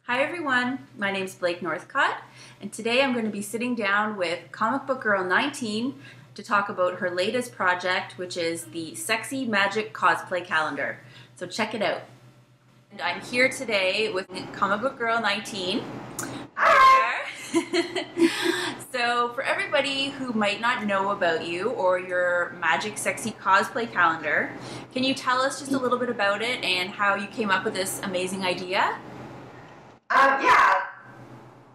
Hi everyone, my name is Blake Northcott, and today I'm going to be sitting down with Comic Book Girl 19 to talk about her latest project, which is the Sexy Magik Cosplay Calendar. So check it out. And I'm here today with Comic Book Girl 19. Hi! So for everybody who might not know about you or your Magik Sexy Cosplay Calendar, can you tell us just a little bit about it and how you came up with this amazing idea? Yeah,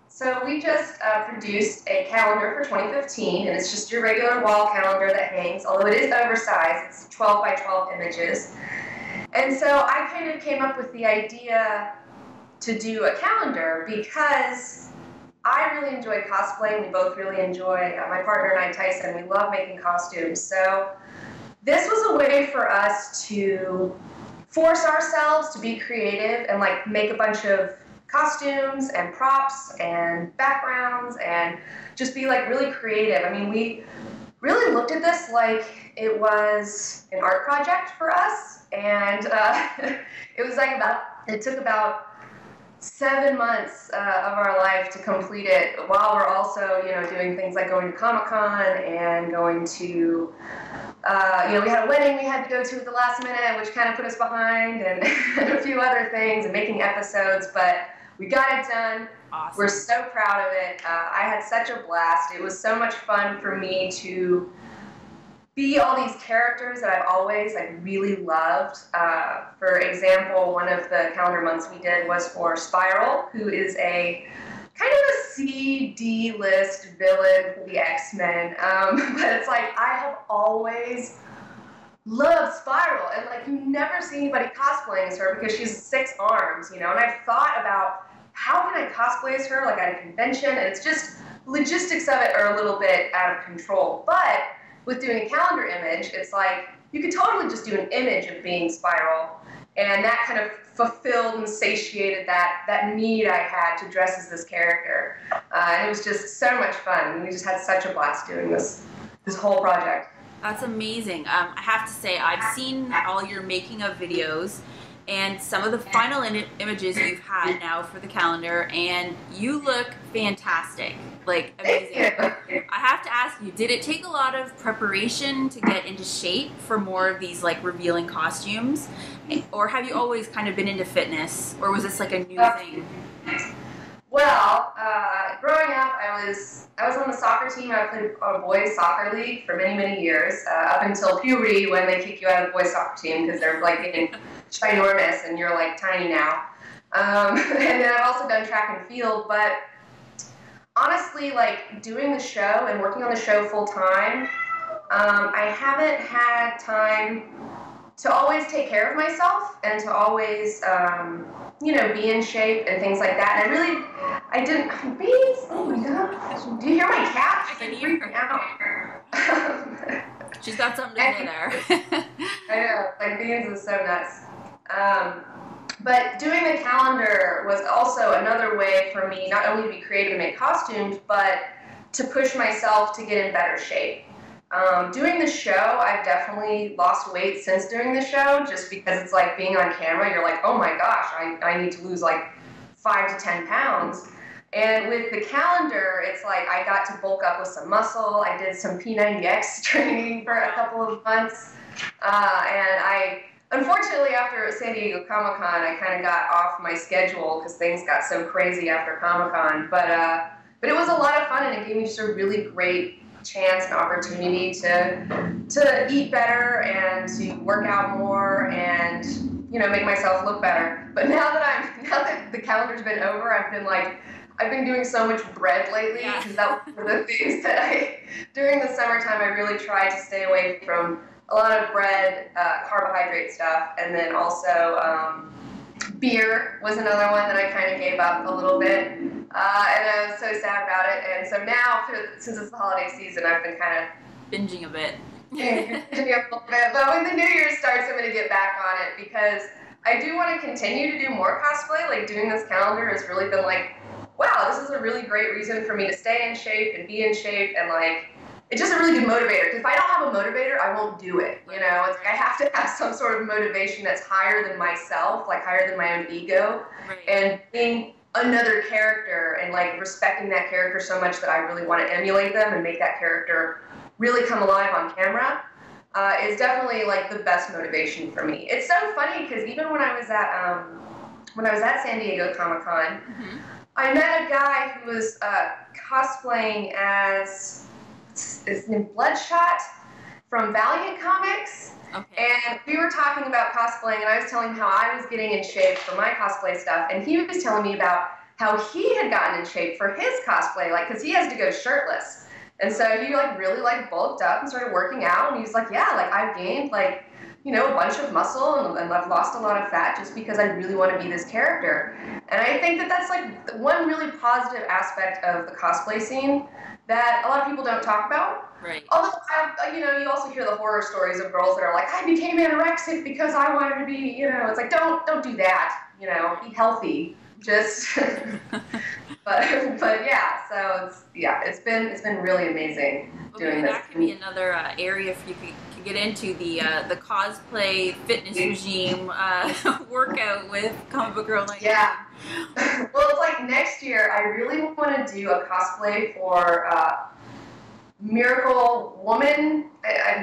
so we just produced a calendar for 2015, and it's just your regular wall calendar that hangs, although it is oversized. It's 12 by 12 images. And so I kind of came up with the idea to do a calendar because I really enjoy cosplay. We both really enjoy, my partner and I, Tyson, we love making costumes. So this was a way for us to force ourselves to be creative and like make a bunch of costumes and props and backgrounds and just be like really creative. I mean, we really looked at this like it was an art project for us, and it was like it took about 7 months of our life to complete it, while we're also, doing things like going to Comic-Con and going to, we had a wedding we had to go to at the last minute, which kind of put us behind, and a few other things, and making episodes, but we got it done. Awesome. We're so proud of it. I had such a blast. It was so much fun for me to be all these characters that I've always really loved. For example, one of the calendar months we did was for Spiral, who is a kind of a C-D list villain for the X-Men. But it's like, I have always loved Spiral, and you never see anybody cosplaying as her because she's 6 arms, and I've thought about how can I cosplay as her at a convention, and it's just logistics of it are a little bit out of control. But with doing a calendar image, it's like you could totally just do an image of being Spiral, and that kind of fulfilled and satiated that need I had to dress as this character. And it was just so much fun. We just had such a blast doing this whole project. That's amazing. I have to say, I've seen all your making of videos and some of the final images you've had now for the calendar, and you look fantastic, amazing. I have to ask you, did it take a lot of preparation to get into shape for more of these revealing costumes, or have you always kind of been into fitness, or was this a new thing? Well, growing up, I was on the soccer team. I played on a boys' soccer league for many, many years, up until puberty, when they kick you out of the boys' soccer team because they're getting ginormous and you're tiny now. And then I've also done track and field, but honestly, doing the show and working on the show full time, I haven't had time to always take care of myself and to always, be in shape and things like that. And I didn't. Beans? Oh my God! Do you hear my cat? I can hear her. She's got something to say there. I know. Beans is so nuts. But doing the calendar was also another way for me not only to be creative and make costumes, but to push myself to get in better shape. Doing the show, I've definitely lost weight since doing the show, just because it's being on camera, you're oh my gosh, I need to lose 5 to 10 pounds. And with the calendar, it's I got to bulk up with some muscle. I did some P90X training for a couple of months. And unfortunately, after San Diego Comic-Con, I kind of got off my schedule because things got so crazy after Comic-Con. But it was a lot of fun, and it gave me just a really great chance and opportunity to eat better and to work out more and make myself look better. But now that the calendar's been over, I've been doing so much bread lately, because that was one of the things that during the summertime I really tried to stay away from a lot of bread, carbohydrate stuff, and then also beer was another one that I kind of gave up a little bit, and I was so sad about it. And so now, since it's the holiday season, I've been kind of binging a bit. But when the New Year starts, I'm going to get back on it, because I do want to continue to do more cosplay. Doing this calendar has really been wow, this is a really great reason for me to stay in shape and be in shape, and it's just a really good motivator. Because if I don't have a motivator, I won't do it. It's I have to have some sort of motivation that's higher than myself, higher than my own ego. Right. And being another character and like respecting that character so much that I really want to emulate them and make that character really come alive on camera is definitely like the best motivation for me. It's so funny because even when I was at San Diego Comic-Con, I met a guy who was cosplaying as, his name Bloodshot from Valiant Comics. Okay. And we were talking about cosplaying, and I was telling him how I was getting in shape for my cosplay stuff, and he was telling me about how he had gotten in shape for his cosplay, like, because he has to go shirtless. And so he, like, really, like, bulked up and started working out, and he was like, yeah, like, I've gained, like, you know, a bunch of muscle, and I've lost a lot of fat just because I really want to be this character. And I think that that's, like, one really positive aspect of the cosplay scene that a lot of people don't talk about. Right. Although, you know, you also hear the horror stories of girls that are like, I became anorexic because I wanted to be, you know, it's like, don't do that, you know, be healthy. Just, but yeah, so it's been really amazing doing this. That could be another area if you could get into the cosplay fitness regime workout with Comic Book Girl 19. Yeah. Well, it's like next year I really want to do a cosplay for Miracle Woman,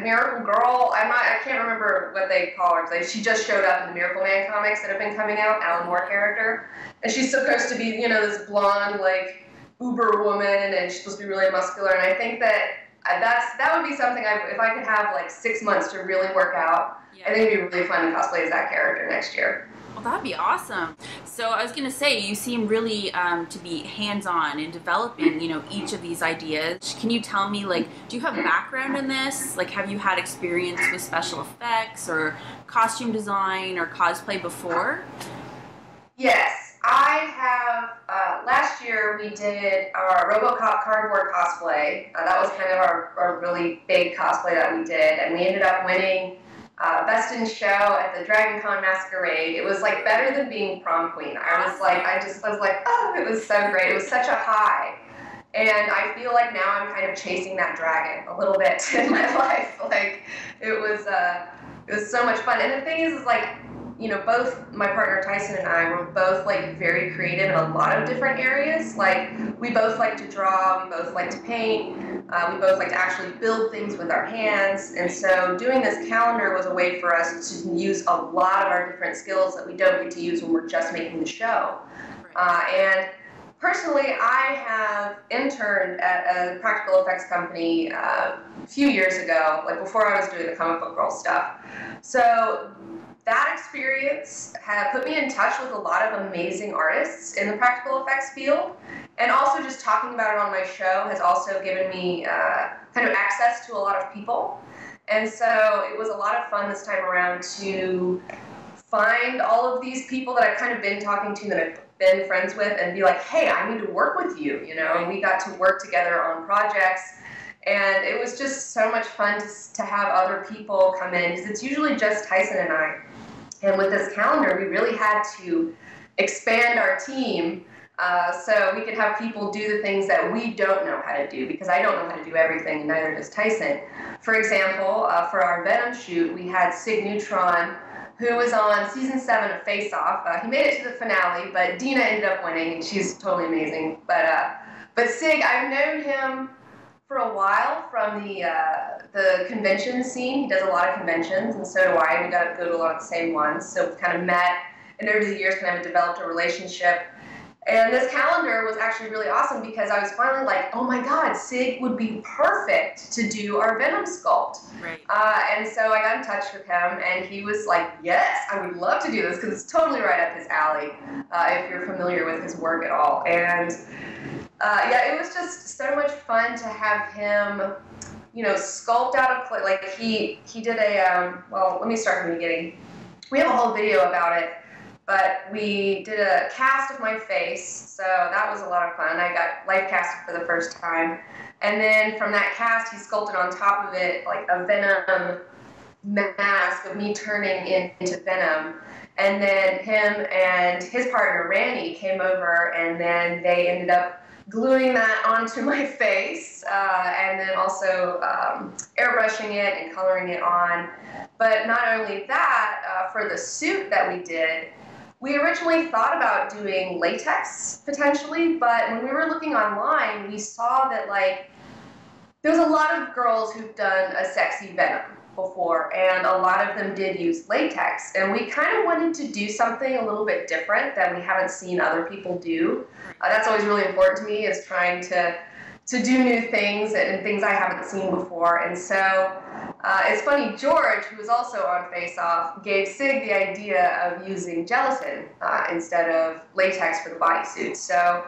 Miracle Girl. I can't remember what they call her. She just showed up in the Miracle Man comics that have been coming out, Alan Moore character. And she's supposed to be, you know, this blonde, like, uber woman, and she's supposed to be really muscular. And I think that that would be something, if I could have, like, 6 months to really work out, I think it would be really fun to cosplay as that character next year. Well, that'd be awesome. So I was going to say, you seem really to be hands-on in developing, you know, each of these ideas. Can you tell me, like, do you have a background in this? Like, have you had experience with special effects or costume design or cosplay before? Yes, I have. Last year we did our RoboCop cardboard cosplay. That was kind of our really big cosplay that we did, and we ended up winning Best in Show at the Dragon Con Masquerade. It was like better than being prom queen. I was like, oh, it was so great. It was such a high. And I feel like now I'm kind of chasing that dragon a little bit in my life. Like, it was so much fun. And the thing is like, you know, both my partner Tyson and I were both like very creative in a lot of different areas. Like, we both like to draw, we both like to paint, we both like to actually build things with our hands. And so doing this calendar was a way for us to use a lot of our different skills that we don't get to use when we're just making the show. And personally, I have interned at a practical effects company a few years ago, like before I was doing the Comic Book Girl stuff. So that experience had put me in touch with a lot of amazing artists in the practical effects field, and also just talking about it on my show has also given me kind of access to a lot of people. And so it was a lot of fun this time around to find all of these people that I've kind of been talking to, that I've been friends with, and be like, hey, I need to work with you, you know, and we got to work together on projects. And it was just so much fun to have other people come in, because it's usually just Tyson and I. And with this calendar, we really had to expand our team so we could have people do the things that we don't know how to do, because I don't know how to do everything, and neither does Tyson. For example, for our Venom shoot, we had Sig Neutron, who was on season 7 of Face Off. He made it to the finale, but Dina ended up winning, and she's totally amazing. But Sig, I've known him for a while from the convention scene. He does a lot of conventions, and so do I. We got to go to a lot of the same ones, so we've kind of met, and over the years kind of developed a relationship. And this calendar was actually really awesome, because I was finally like, oh my God, Sig would be perfect to do our Venom sculpt. Right. And so I got in touch with him, and he was like, yes, I would love to do this, because it's totally right up his alley, if you're familiar with his work at all. And yeah, it was just so much fun to have him, you know, sculpt out of clay. Like, he did well, let me start from the beginning. We have a whole video about it, but we did a cast of my face, so that was a lot of fun. I got life casted for the first time. And then from that cast, he sculpted on top of it, like, a Venom mask of me turning into Venom. And then him and his partner, Randy, came over, and then they ended up gluing that onto my face, and then also airbrushing it and coloring it on. But not only that, for the suit that we did, we originally thought about doing latex potentially, but when we were looking online, we saw that like there's a lot of girls who've done a sexy venom before, and a lot of them did use latex, and we kind of wanted to do something a little bit different that we haven't seen other people do. That's always really important to me, is trying to do new things and things I haven't seen before. And so it's funny, George, who was also on Face Off, gave Sig the idea of using gelatin instead of latex for the bodysuit. So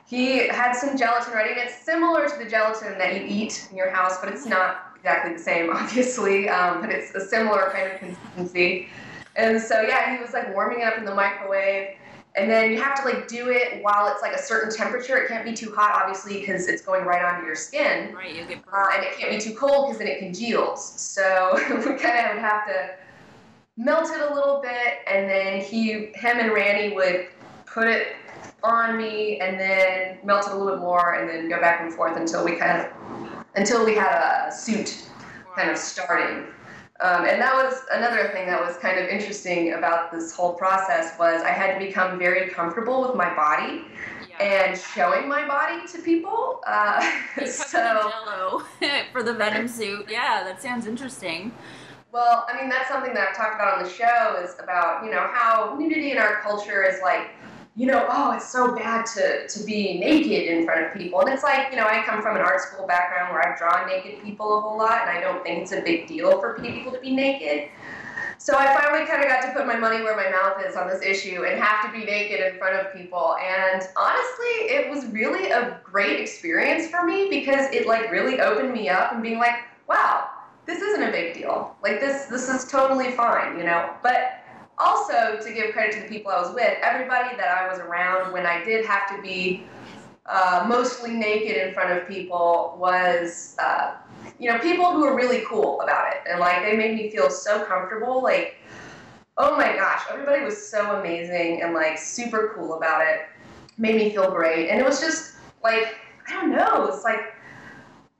he had some gelatin ready, and it's similar to the gelatin that you eat in your house, but it's not exactly the same, obviously, but it's a similar kind of consistency. And so, yeah, he was like warming it up in the microwave. And then you have to like do it while it's like a certain temperature. It can't be too hot, obviously, because it's going right onto your skin. Right, you get burned. And it can't be too cold because then it congeals. So we kind of would have to melt it a little bit, and then him and Randy would put it on me, and then melt it a little bit more, and then go back and forth until we had a suit kind of starting. And that was another thing that was kind of interesting about this whole process, was I had to become very comfortable with my body and showing my body to people. So Jello for the Venom suit. Yeah, that sounds interesting. Well, I mean, that's something that I've talked about on the show, is about, you know, how nudity in our culture is like, you know, oh, it's so bad to be naked in front of people. And it's like, you know, I come from an art school background where I've drawn naked people a whole lot, and I don't think it's a big deal for people to be naked. So I finally kind of got to put my money where my mouth is on this issue and have to be naked in front of people. And honestly, it was really a great experience for me, because it like really opened me up and being like, wow, this isn't a big deal. Like this is totally fine, you know. But also, to give credit to the people I was with, everybody that I was around when I did have to be mostly naked in front of people was, you know, people who were really cool about it. And, like, they made me feel so comfortable. Like, oh, my gosh, everybody was so amazing and, like, super cool about it. Made me feel great. And it was just, like, I don't know, it's like,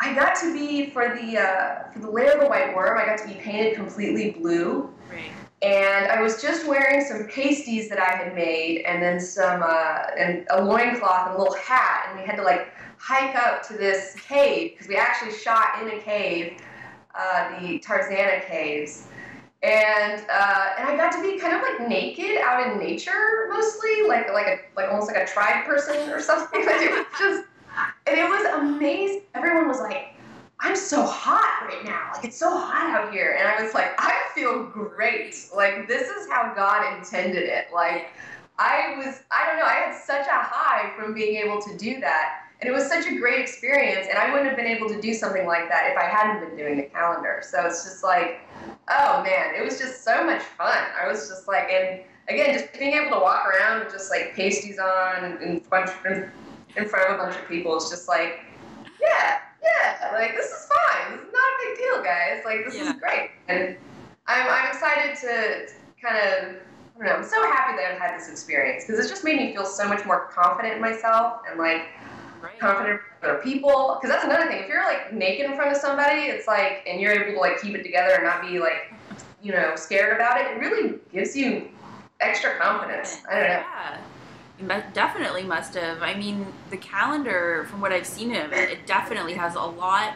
I got to be, for the Lair of the White Worm, I got to be painted completely blue. Right. And I was just wearing some pasties that I had made, and then and a loincloth and a little hat, and we had to like hike up to this cave, because we actually shot in a cave, the Tarzana caves, and I got to be kind of like naked out in nature, mostly like almost like a tribe person or something. Like, it was just, and it was amazing. Everyone was like, I'm so hot right now. Like, it's so hot out here. And I was like, I feel great. Like, this is how God intended it. Like, I don't know, I had such a high from being able to do that. And it was such a great experience. And I wouldn't have been able to do something like that if I hadn't been doing the calendar. So it's just like, oh man, it was just so much fun. I was just like, and again, just being able to walk around with just like pasties on in front of a bunch of people is just like, yeah, like, this is fine. This is not a big deal, guys. Like, this is great. And I'm excited to kind of, I don't know, I'm so happy that I've had this experience, because it's just made me feel so much more confident in myself and, like, confident in other people. Because that's another thing. If you're, like, naked in front of somebody, it's like, and you're able to, like, keep it together and not be, like, you know, scared about it, it really gives you extra confidence. I don't know. Yeah. Definitely must have. I mean, the calendar, from what I've seen of it, it definitely has a lot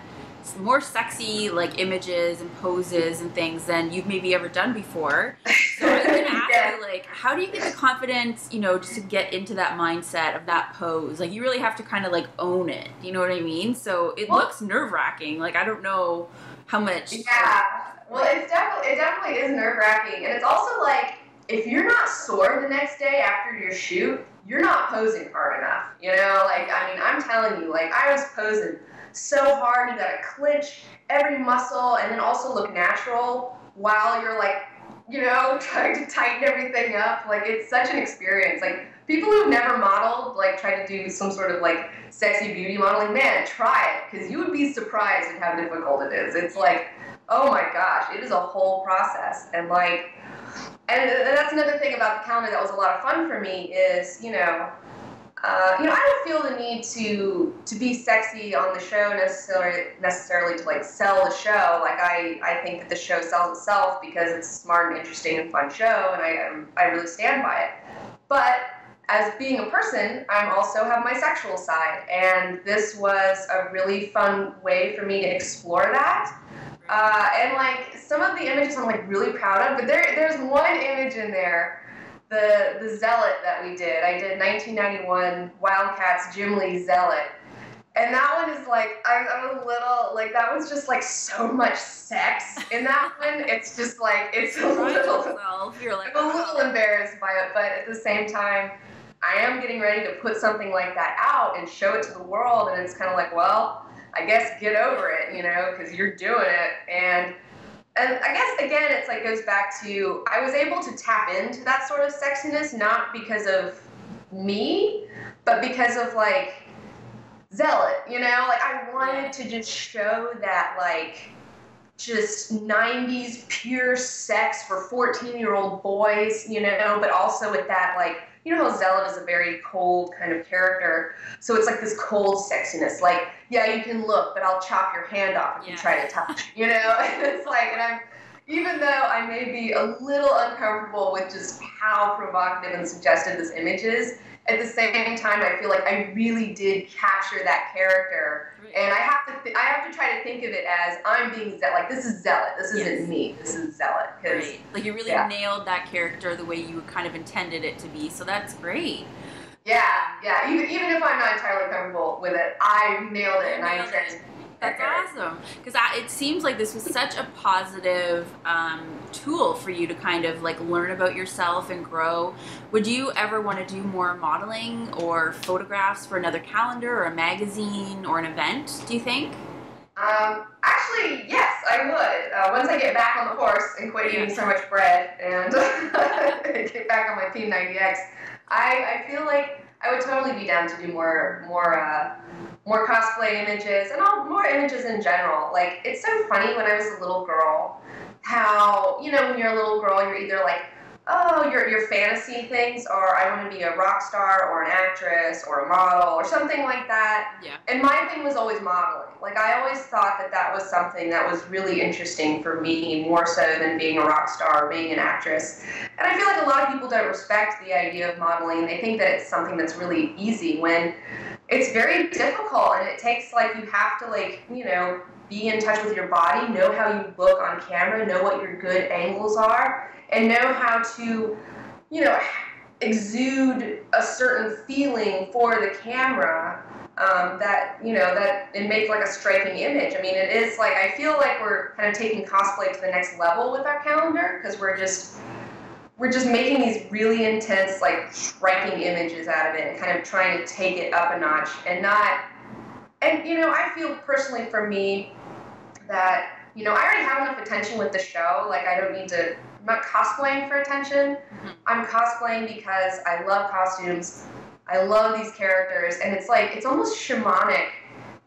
more sexy like images and poses and things than you've maybe ever done before. So I was gonna ask you, like, how do you get the confidence, you know, just to get into that mindset of that pose? Like, you really have to kind of like own it. You know what I mean? So it looks nerve-wracking. Like, I don't know how much. Yeah. Well, it definitely is nerve-wracking, and it's also like, if you're not sore the next day after your shoot, you're not posing hard enough, you know? Like, I mean, I'm telling you, like, I was posing so hard. You gotta clench every muscle and then also look natural while you're, like, you know, trying to tighten everything up. Like, it's such an experience. Like, people who've never modeled, like, try to do some sort of, like, sexy beauty modeling, man, try it, because you would be surprised at how difficult it is. It's like, oh my gosh, it is a whole process. And, like, and that's another thing about the calendar that was a lot of fun for me is, you know, I don't feel the need to be sexy on the show necessarily to like sell the show. Like I think that the show sells itself because it's a smart and interesting and fun show, and I really stand by it. But as being a person, I also have my sexual side, and this was a really fun way for me to explore that. And like some of the images I'm like really proud of, but there's one image in there. The Zealot that we did. I did 1991 Wildcats Jim Lee Zealot. And that one is like, I'm a little, like, that was just like so much sex in that one. It's just like, it's a little, you're like, I'm a little embarrassed by it, but at the same time, I am getting ready to put something like that out and show it to the world. And it's kind of like, well, I guess get over it, because you're doing it. And I guess, again, it's like goes back to, I was able to tap into that sort of sexiness, not because of me, but because of, like, Zealot, Like, I wanted to just show that, like, just 90s pure sex for 14-year-old boys, but also with that, like, how Zealot is a very cold kind of character. So it's like this cold sexiness. Like, yeah, you can look, but I'll chop your hand off if you try to touch, And it's like, and even though I may be a little uncomfortable with just how provocative and suggestive this image is, at the same time, I feel like I really did capture that character. And I have to try to think of it as I'm being Zealot. Like, this is Zealot. This isn't me. This is Zealot. Right. Like, you really nailed that character the way you kind of intended it to be. So that's great. Yeah. Even if I'm not entirely comfortable with it, I nailed it, and I'm trying. That's awesome. Because it seems like this was such a positive tool for you to kind of like learn about yourself and grow. Would you ever want to do more modeling or photographs for another calendar or a magazine or an event, do you think? Actually, yes, I would. Once I get back on the horse and quit eating so much bread and get back on my Team 90X, I feel like I would totally be down to do more cosplay images and more images in general. Like, it's so funny when I was a little girl, how, when you're a little girl, you're either like, oh, your fantasy things are I want to be a rock star or an actress or a model or something like that. Yeah. And my thing was always modeling. Like, I always thought that was something that was really interesting for me, more so than being a rock star or being an actress. And I feel like a lot of people don't respect the idea of modeling. They think that it's something that's really easy when it's very difficult, and it takes, like, you have to, like, be in touch with your body, know how you look on camera, know what your good angles are, and know how to, exude a certain feeling for the camera that it makes, like, a striking image. I mean, it is, like, I feel like we're kind of taking cosplay to the next level with our calendar, because we're just making these really intense, like, striking images out of it and kind of trying to take it up a notch I feel personally for me that, I already have enough attention with the show. Like, I'm not cosplaying for attention. Mm-hmm. I'm cosplaying because I love costumes. I love these characters, and it's like, it's almost shamanic,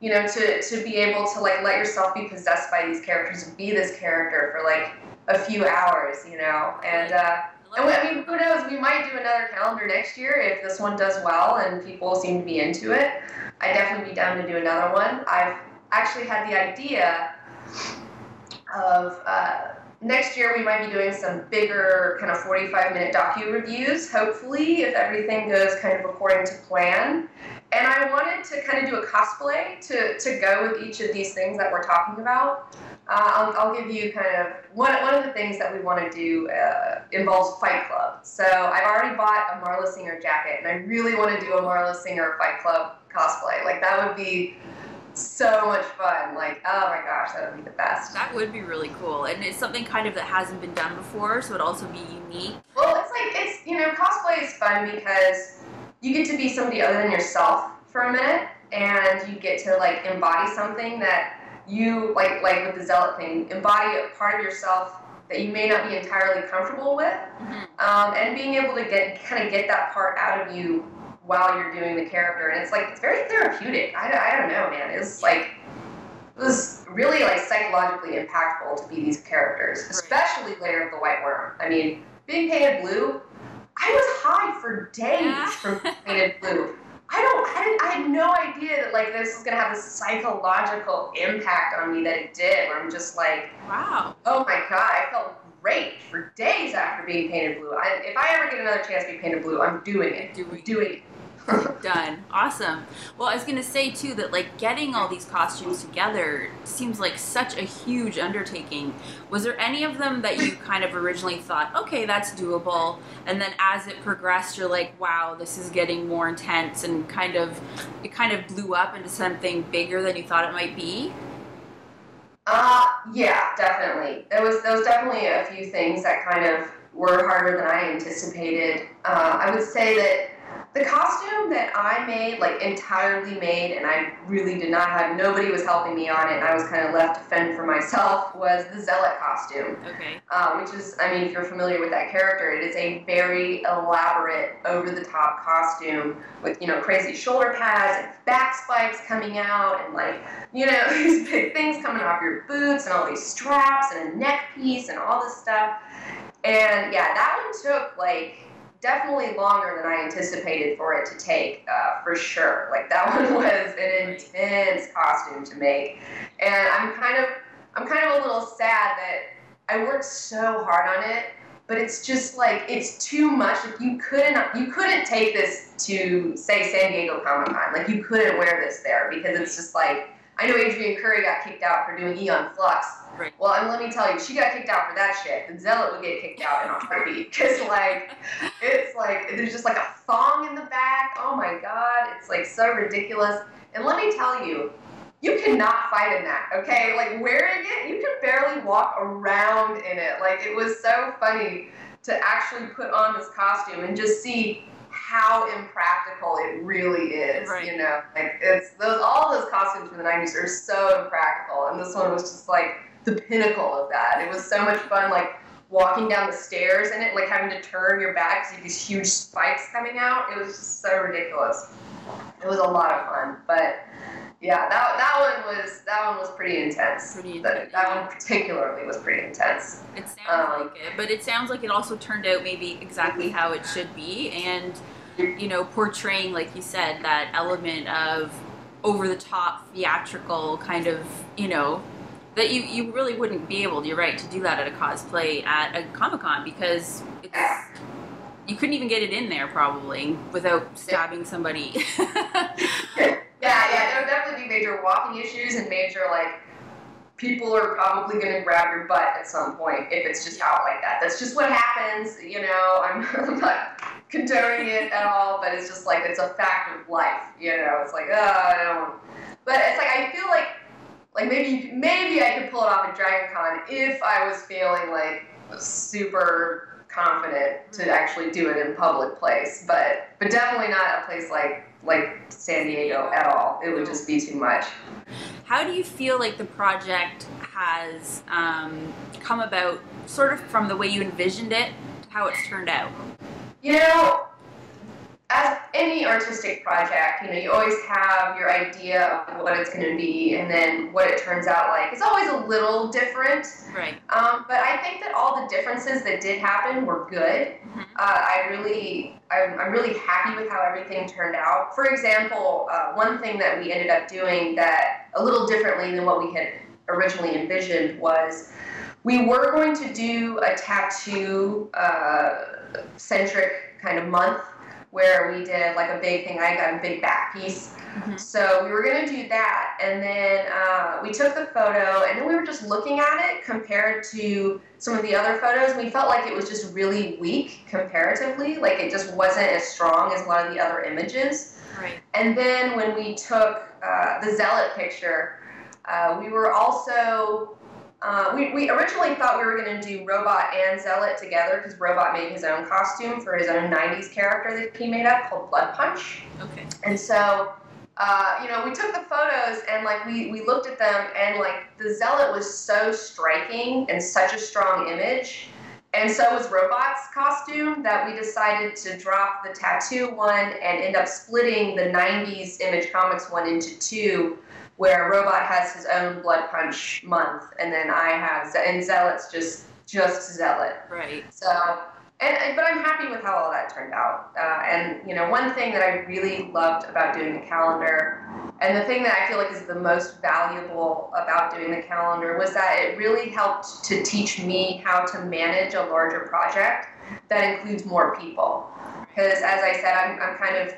to be able to, like, let yourself be possessed by these characters and be this character for, like, a few hours, and I mean, who knows, we might do another calendar next year if this one does well and people seem to be into it. I'd definitely be down to do another one. I've actually had the idea of next year we might be doing some bigger kind of 45-minute docu-reviews, hopefully, if everything goes kind of according to plan. And I wanted to kind of do a cosplay to go with each of these things that we're talking about. I'll give you kind of, one of the things that we want to do involves Fight Club. So I've already bought a Marla Singer jacket, and I really want to do a Marla Singer Fight Club cosplay. Like, that would be so much fun. Like, oh my gosh, that would be the best. That would be really cool. And it's something kind of that hasn't been done before, so it'd also be unique. Well, cosplay is fun because you get to be somebody other than yourself for a minute, and you get to, like, embody something that you, like with the Zealot thing, embody a part of yourself that you may not be entirely comfortable with, and being able to get that part out of you while you're doing the character. And it's very therapeutic. I don't know, man. It was really, like, psychologically impactful to be these characters, especially Lair of the White Worm. I mean, being painted blue, I was high for days from being painted blue. I had no idea that like this was gonna have this psychological impact on me that it did. Where I'm just like, Wow. oh my god, I felt great for days after being painted blue. If I ever get another chance to be painted blue, I'm doing it. Doing it. Done. Awesome. Well, I was going to say too that like getting all these costumes together seems like such a huge undertaking. Was there any of them that you kind of originally thought, okay, that's doable, and then as it progressed you're like, wow, this is getting more intense, and it kind of blew up into something bigger than you thought it might be? Yeah, definitely. There was definitely a few things that kind of were harder than I anticipated. I would say that the costume that I made, like entirely made, and I really did not have, nobody was helping me on it, and I was kind of left to fend for myself, was the Zealot costume. Okay. Which is, I mean, if you're familiar with that character, it is a very elaborate, over-the-top costume with, you know, crazy shoulder pads and back spikes coming out, and like, you know, these big things coming off your boots, and all these straps, and a neck piece, and all this stuff. And yeah, that one took like definitely longer than I anticipated for it to take, for sure. Like that one was an intense costume to make, and I'm kind of a little sad that I worked so hard on it, but it's just like it's too much. Like you couldn't take this to say San Diego Comic-Con. Like you couldn't wear this there because it's just like, I know Adrian Curry got kicked out for doing Eon Flux. Right. Well, and let me tell you, she got kicked out for that shit. The Zealot would get kicked out in a heartbeat. Because, like, it's like, there's just like a thong in the back. Oh my god, it's like so ridiculous. And let me tell you, you cannot fight in that, okay? Like, wearing it, you can barely walk around in it. Like, it was so funny to actually put on this costume and just see how impractical it really is, right. You know? Like, it's all those costumes from the 90s are so impractical, and this one was just like the pinnacle of that. It was so much fun, like walking down the stairs in it, like having to turn your back because you have these huge spikes coming out. It was just so ridiculous. It was a lot of fun, but yeah, that one was pretty intense. That one particularly was pretty intense. It sounds like it, but it sounds like it also turned out maybe exactly how it should be, and you know, portraying, like you said, that element of over-the-top theatrical kind of, you know, that you really wouldn't be able, you're right, to do that at a cosplay at a Comic-Con, because it's, you couldn't even get it in there probably without stabbing somebody. Yeah, there would definitely be major walking issues and major, like, people are probably going to grab your butt at some point if it's just out like that. That's just what happens, you know. I'm not condoning it at all, but it's just like, it's a fact of life, you know. It's like, I don't. But it's like, I feel like maybe I could pull it off at Dragon Con if I was feeling like super confident to actually do it in public place, but definitely not a place like San Diego at all. It would just be too much. How do you feel like the project has come about, sort of from the way you envisioned it to how it's turned out? You know, as any artistic project, you know, you always have your idea of what it's going to be, and then what it turns out like. It's always a little different. Right. But I think that all the differences that did happen were good. Mm-hmm. I'm really happy with how everything turned out. For example, one thing that we ended up doing that a little differently than what we had originally envisioned was we were going to do a tattoo centric kind of month where we did like a big thing. I got a big back piece. Mm-hmm. So we were going to do that, and then we took the photo, and then we were just looking at it compared to some of the other photos. We felt like it was just really weak comparatively, like it just wasn't as strong as a lot of the other images. Right. And then when we took the Zealot picture, we were also we originally thought we were going to do Robot and Zealot together because Robot made his own costume for his own 90s character that he made up called Blood Punch. Okay. And so, you know, we took the photos and, like, we looked at them, and, like, the Zealot was so striking and such a strong image, and so was Robot's costume, that we decided to drop the tattoo one and end up splitting the 90s Image Comics one into two, where Robot has his own Blood Punch month, and then I have, and Zealot's just Zealot. Right. So But I'm happy with how all that turned out. And you know, one thing that I really loved about doing the calendar, and the thing that I feel like is the most valuable about doing the calendar, was that it really helped to teach me how to manage a larger project that includes more people. Because as I said, I'm kind of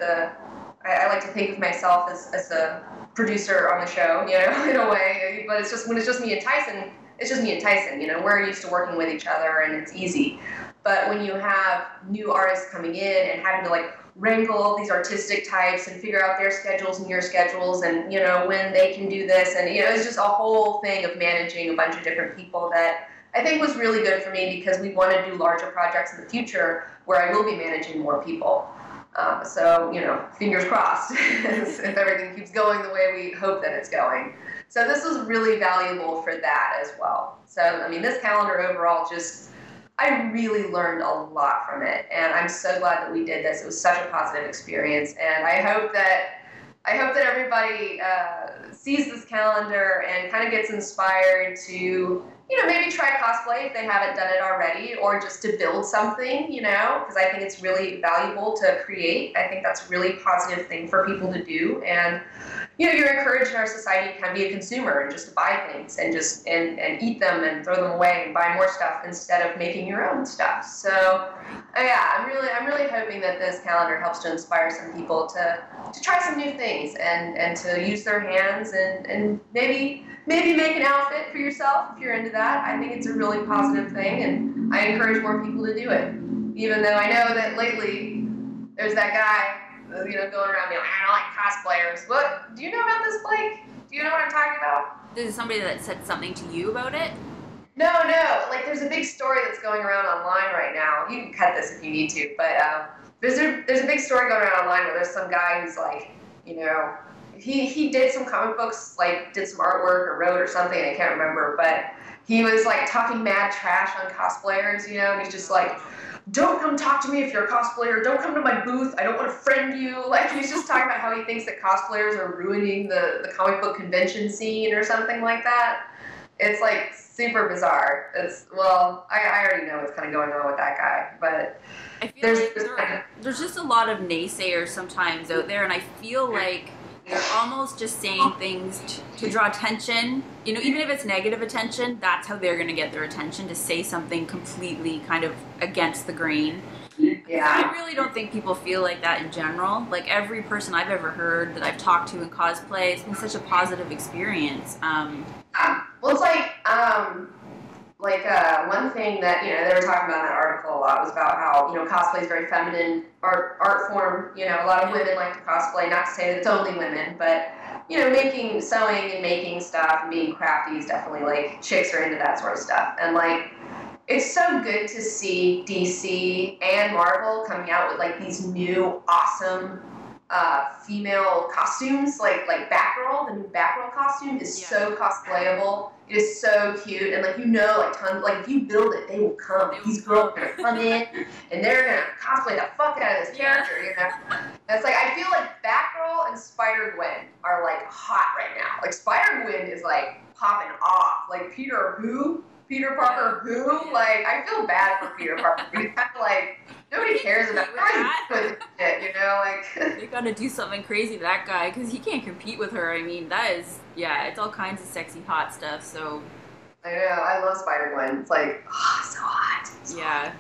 I like to think of myself as a producer on the show, you know, in a way. But it's just when it's just me and Tyson, it's just me and Tyson. You know, we're used to working with each other, and it's easy. But when you have new artists coming in and having to like wrangle all these artistic types and figure out their schedules and your schedules, and you know when they can do this, and you know, it's just a whole thing of managing a bunch of different people that I think was really good for me, because we want to do larger projects in the future where I will be managing more people. So, you know, fingers crossed if everything keeps going the way we hope that it's going. So this was really valuable for that as well. So, I mean, this calendar overall I really learned a lot from it, and I'm so glad that we did this. It was such a positive experience, and I hope that everybody sees this calendar and kind of gets inspired to, you know, maybe try cosplay if they haven't done it already, or just to build something, you know, because I think it's really valuable to create. I think that's a really positive thing for people to do. And, you know, you're encouraged in our society to kind of be a consumer and just to buy things and just and eat them and throw them away and buy more stuff instead of making your own stuff. So, yeah, I'm really hoping that this calendar helps to inspire some people to try some new things and to use their hands and maybe make an outfit for yourself if you're into that. I think it's a really positive thing, and I encourage more people to do it. Even though I know that lately there's that guy, you know, going around being like, I don't like cosplayers. What? Do you know about this, Blake? Do you know what I'm talking about? This is somebody that said something to you about it? No. Like, there's a big story that's going around online right now. You can cut this if you need to, but there's a big story going around online where there's some guy who's like, you know, he did some comic books, like did some artwork or wrote or something, I can't remember, but he was like talking mad trash on cosplayers, you know, and he's just like, don't come talk to me if you're a cosplayer, don't come to my booth, I don't want to friend you. Like, he's just talking about how he thinks that cosplayers are ruining the comic book convention scene or something like that. It's like super bizarre. Well, I already know what's kind of going on with that guy, but I feel like there's just a lot of naysayers sometimes out there, and I feel like they're almost just saying things to draw attention. You know, even if it's negative attention, that's how they're going to get their attention, to say something completely kind of against the grain. Yeah. I really don't think people feel like that in general. Like, every person I've ever heard that I've talked to in cosplay, it's been such a positive experience. Well, it's one thing that, you know, they were talking about in that article a lot was about how, you know, cosplay is a very feminine art form. You know, a lot of women like to cosplay, not to say that it's only women, but, you know, sewing and making stuff and being crafty is definitely, like, chicks are into that sort of stuff. And, like, it's so good to see DC and Marvel coming out with, like, these new awesome female costumes, like Batgirl. The new Batgirl costume is so cosplayable. It is so cute, and like, you know, like tons, like if you build it, they will come. These girls are gonna come in, and they're gonna cosplay the fuck out of this character. You know, and it's like, I feel like Batgirl and Spider-Gwen are like hot right now. Like, Spider-Gwen is like popping off. Like, Peter Parker who? Like, I feel bad for Peter Parker. He's kind of like, nobody cares about that shit, you know, like. They gotta do something crazy to that guy, because he can't compete with her. I mean, that is, yeah, it's all kinds of sexy, hot stuff, so. I know, I love Spider-Gwen. It's like, oh, so hot. So hot.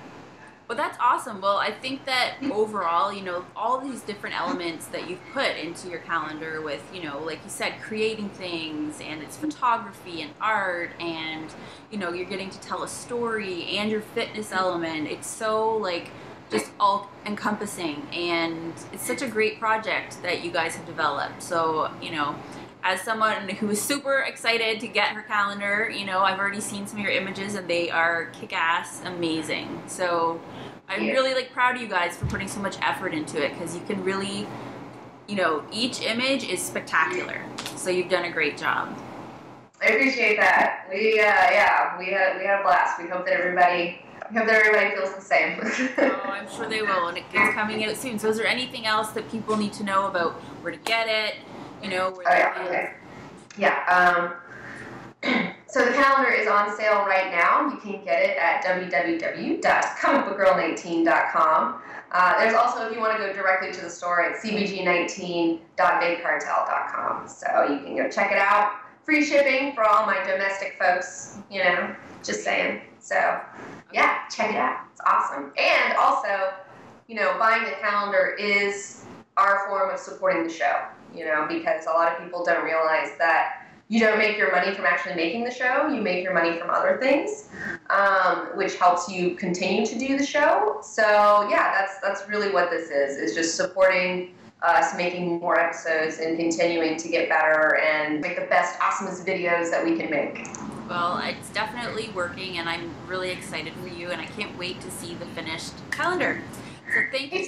Well, that's awesome. Well, I think that overall, you know, all these different elements that you've put into your calendar with, you know, like you said, creating things, and it's photography and art, and, you know, you're getting to tell a story, and your fitness element. It's so, like, just all encompassing, and it's such a great project that you guys have developed. So, you know, as someone who is super excited to get her calendar, you know, I've already seen some of your images, and they are kick-ass amazing. So I'm really, like, proud of you guys for putting so much effort into it, because you can really, you know, each image is spectacular. So you've done a great job. I appreciate that. We had a blast. We hope that everybody feels the same. Oh, I'm sure they will, and it's coming out soon. So is there anything else that people need to know about where to get it? You know, where So the calendar is on sale right now. You can get it at www.comicbookgirl19.com. There's also, if you want to go directly to the store, it's cbg19.vapecartel.com. So you can go check it out. Free shipping for all my domestic folks, you know, just saying. So yeah, check it out. It's awesome. And also, you know, buying the calendar is our form of supporting the show, you know, because a lot of people don't realize that you don't make your money from actually making the show. You make your money from other things, which helps you continue to do the show. So yeah, that's really what this is just supporting us, making more episodes and continuing to get better and make the best, awesomest videos that we can make. Well, it's definitely working, and I'm really excited for you, and I can't wait to see the finished calendar. So thank you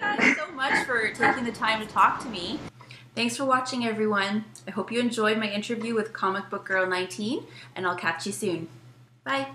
guys so much for taking the time to talk to me. Thanks for watching, everyone. I hope you enjoyed my interview with Comic Book Girl 19, and I'll catch you soon. Bye.